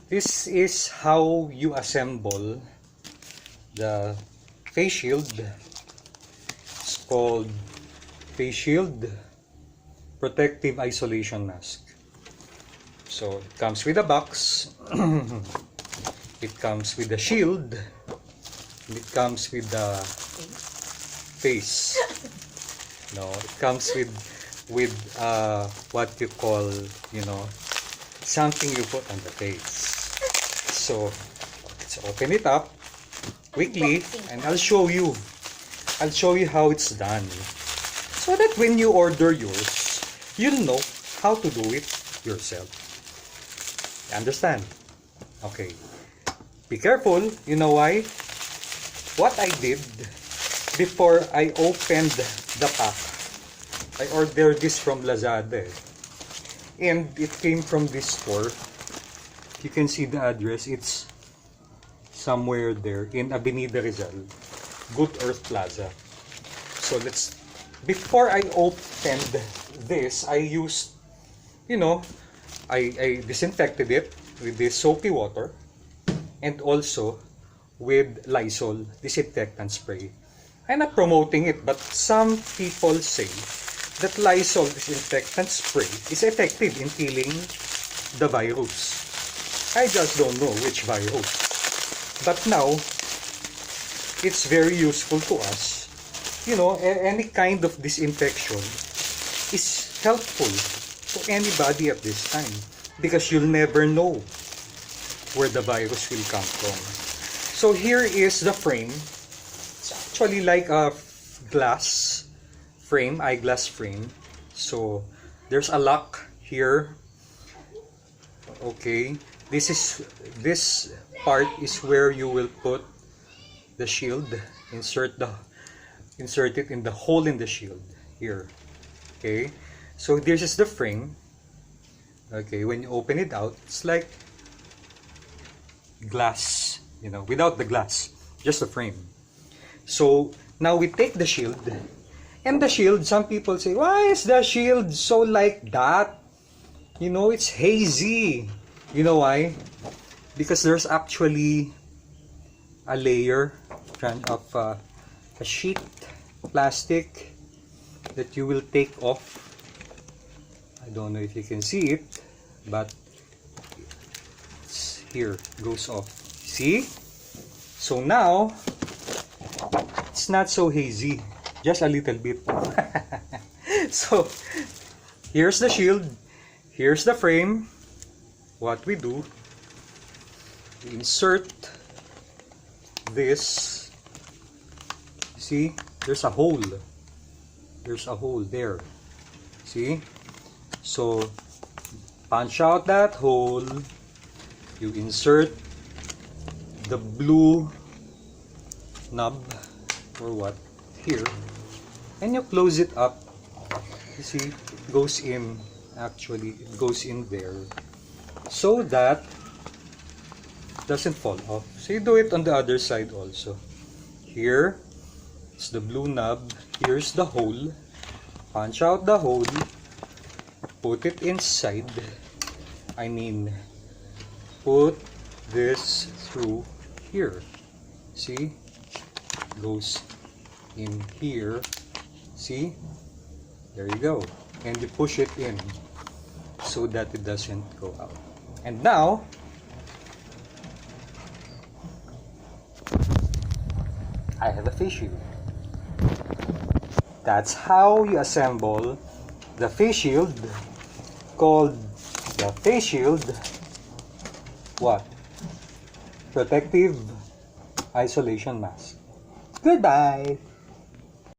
This is how you assemble the face shield. It's called face shield protective isolation mask. So it comes with a box. It comes with the shield. It comes with the face. No, it comes with what you call, something you put on the face. So let's open it up quickly, and I'll show you how it's done, so that when you order yours, you'll know how to do it yourself. Understand? Okay. Be careful. You know why? What I did before I opened the pack, I ordered this from Lazada, and it came from this store. You can see the address. It's somewhere there in Avenida Rizal, Good Earth Plaza. So before I opened this, I used, I disinfected it with this soapy water, and also with Lysol disinfectant spray. I'm not promoting it, but some people say that Lysol disinfectant spray is effective in killing the virus. I just don't know which virus. But now, it's very useful to us. Any kind of disinfection is helpful to anybody at this time, because you'll never know where the virus will come from. So here is the frame. It's actually like a eyeglass frame. So there's a lock here. Okay, this part is where you will put the shield. Insert it in the hole in the shield here. Okay, so this is the frame. Okay, when you open it out, it's like glass, without the glass, just the frame. So now we take the shield, and the shield, some people say, why is the shield so like that? It's hazy. You know why? Because there's actually a layer of a sheet plastic that you will take off. I don't know if you can see it, but it's here, goes off. See? So now it's not so hazy, just a little bit. So here's the shield, here's the frame. What we do, we insert this. See, there's a hole there. See? So punch out that hole, you insert the blue knob or what here, and you close it up. You see, it goes in, actually it goes in there, so that it doesn't fall off. So you do it on the other side also. Here it's the blue knob, here's the hole, punch out the hole, put it inside. Put this through here. See? Goes in here. See? There you go. And you push it in so that it doesn't go out. And now, I have a face shield. That's how you assemble the face shield, called the face shield protective isolation mask. Goodbye.